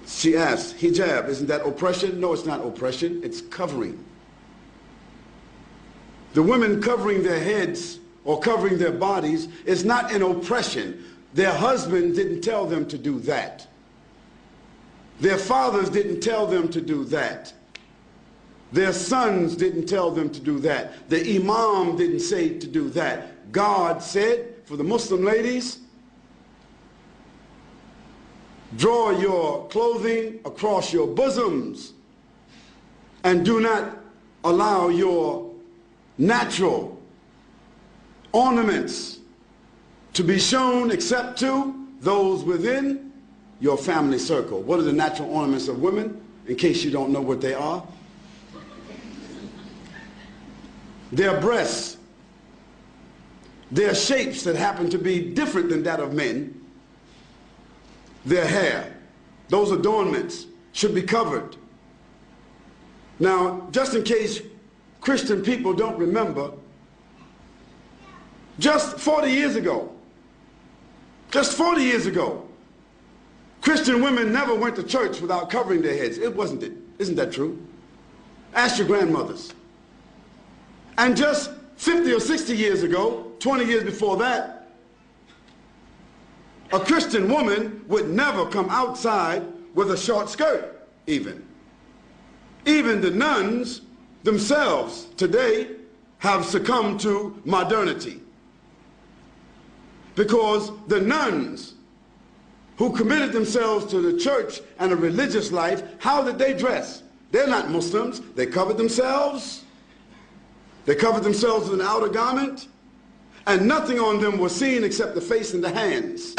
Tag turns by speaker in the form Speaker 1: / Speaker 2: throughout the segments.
Speaker 1: She asked, hijab, isn't that oppression? No, it's not oppression, it's covering. The women covering their heads or covering their bodies is not an oppression. Their husband didn't tell them to do that. Their fathers didn't tell them to do that. Their sons didn't tell them to do that. The imam didn't say to do that. God said, for the Muslim ladies, draw your clothing across your bosoms and do not allow your natural ornaments to be shown except to those within your family circle. What are the natural ornaments of women, in case you don't know what they are? Their breasts, their shapes that happen to be different than that of men, their hair, those adornments should be covered. Now, just in case Christian people don't remember, just 40 years ago, Christian women never went to church without covering their heads. It wasn't it. Isn't that true? Ask your grandmothers. And just 50 or 60 years ago, 20 years before that, a Christian woman would never come outside with a short skirt, even. Even the nuns themselves today have succumbed to modernity. Because the nuns who committed themselves to the church and a religious life, how did they dress? They're not Muslims. They covered themselves. They covered themselves with an outer garment, and nothing on them was seen except the face and the hands.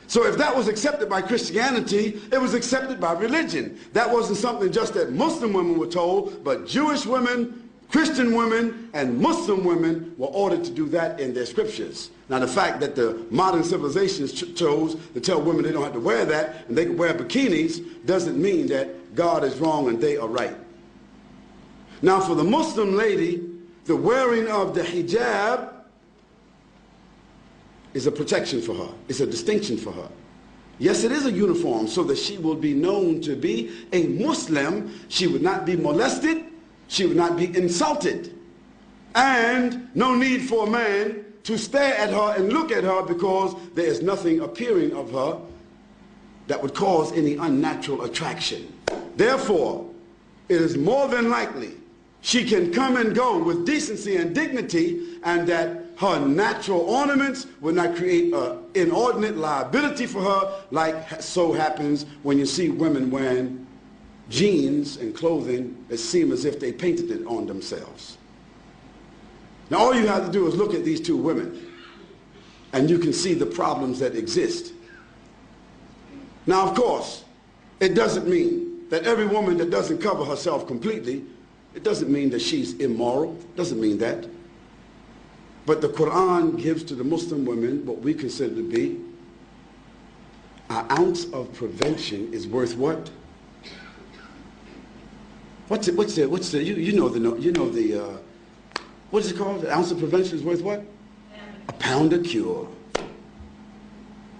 Speaker 1: So if that was accepted by Christianity, it was accepted by religion. That wasn't something just that Muslim women were told, but Jewish women, Christian women, and Muslim women were ordered to do that in their scriptures. Now the fact that the modern civilizations chose to tell women they don't have to wear that and they can wear bikinis doesn't mean that God is wrong and they are right. Now for the Muslim lady, the wearing of the hijab is a protection for her. It's a distinction for her. Yes, it is a uniform so that she will be known to be a Muslim. She would not be molested. She would not be insulted. And no need for a man to stare at her and look at her because there is nothing appearing of her that would cause any unnatural attraction. Therefore, it is more than likely she can come and go with decency and dignity, and that her natural ornaments will not create an inordinate liability for her, like so happens when you see women wearing jeans and clothing that seem as if they painted it on themselves. Now all you have to do is look at these two women, and you can see the problems that exist. Now of course, it doesn't mean that every woman that doesn't cover herself completely, it doesn't mean that she's immoral. It doesn't mean that. But the Quran gives to the Muslim women what we consider to be an ounce of prevention is worth what? What's the what is it called? An ounce of prevention is worth what? A pound of cure.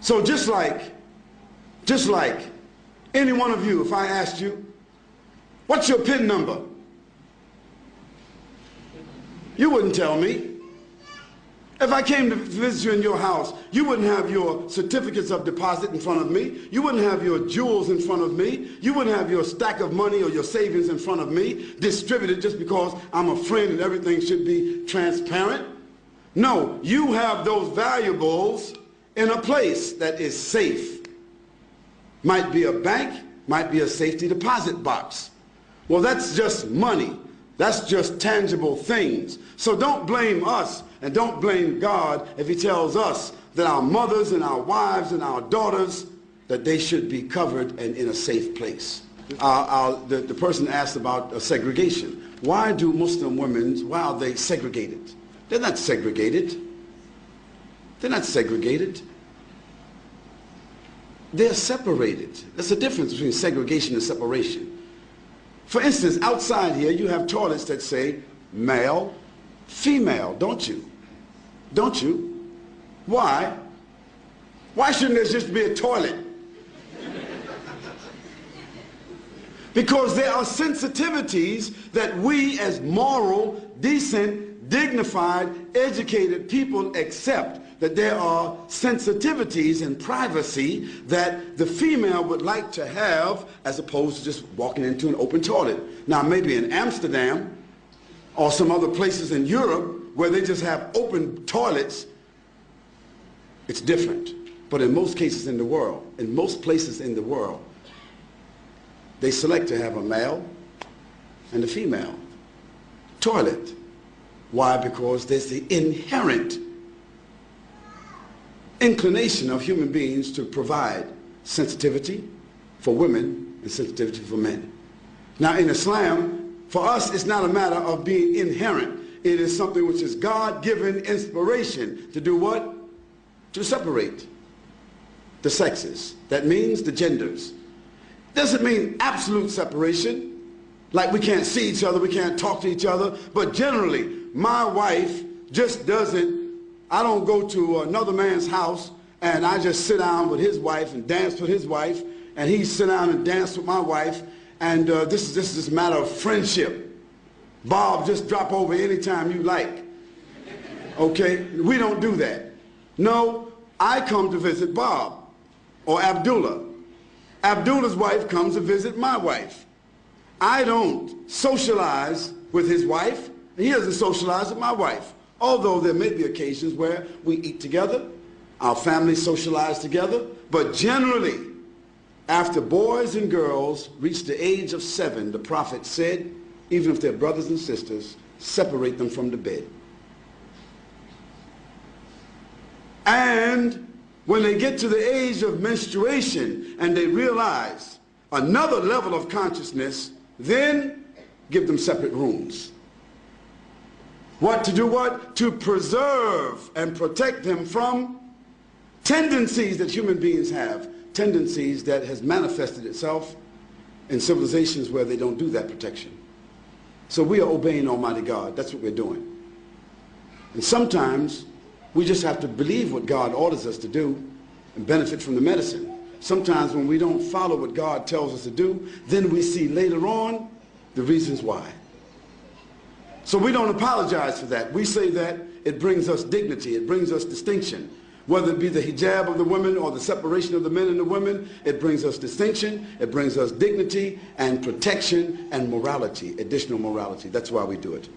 Speaker 1: So just like any one of you, if I asked you, what's your PIN number? You wouldn't tell me. If I came to visit you in your house, you wouldn't have your certificates of deposit in front of me. You wouldn't have your jewels in front of me. You wouldn't have your stack of money or your savings in front of me, distributed just because I'm a friend and everything should be transparent. No, you have those valuables in a place that is safe. Might be a bank, might be a safety deposit box. Well, that's just money. That's just tangible things. So don't blame us and don't blame God if he tells us that our mothers and our wives and our daughters, that they should be covered and in a safe place. The person asked about segregation. Why do Muslim women, why are they segregated? They're not segregated. They're not segregated. They're separated. There's a difference between segregation and separation. For instance, outside here, you have toilets that say male, female, don't you? Don't you? Why? Why shouldn't there just be a toilet? Because there are sensitivities that we as moral, decent, dignified, educated people accept. That there are sensitivities and privacy that the female would like to have as opposed to just walking into an open toilet. Now maybe in Amsterdam or some other places in Europe where they just have open toilets, it's different. But in most cases in the world, in most places in the world, they select to have a male and a female toilet. Why? Because there's the inherent inclination of human beings to provide sensitivity for women and sensitivity for men. Now in Islam, for us, it's not a matter of being inherent. It is something which is God-given inspiration to do what? To separate the sexes. That means the genders. Doesn't mean absolute separation, like we can't see each other, we can't talk to each other, but generally, my wife just doesn't, I don't go to another man's house and I just sit down with his wife and dance with his wife, and he sit down and dance with my wife, and this is a matter of friendship. Bob, just drop over anytime you like. Okay? We don't do that. No, I come to visit Bob or Abdullah. Abdullah's wife comes to visit my wife. I don't socialize with his wife, and he doesn't socialize with my wife. Although there may be occasions where we eat together, our families socialize together, but generally, after boys and girls reach the age of 7, the Prophet said, even if they're brothers and sisters, separate them from the bed. And when they get to the age of menstruation and they realize another level of consciousness, then give them separate rooms. What to do what? To preserve and protect them from tendencies that human beings have, tendencies that has manifested itself in civilizations where they don't do that protection. So we are obeying Almighty God. That's what we're doing. And sometimes we just have to believe what God orders us to do and benefit from the medicine. Sometimes when we don't follow what God tells us to do, then we see later on the reasons why. So we don't apologize for that. We say that it brings us dignity, it brings us distinction. Whether it be the hijab of the women or the separation of the men and the women, it brings us distinction, it brings us dignity and protection and morality, additional morality. That's why we do it.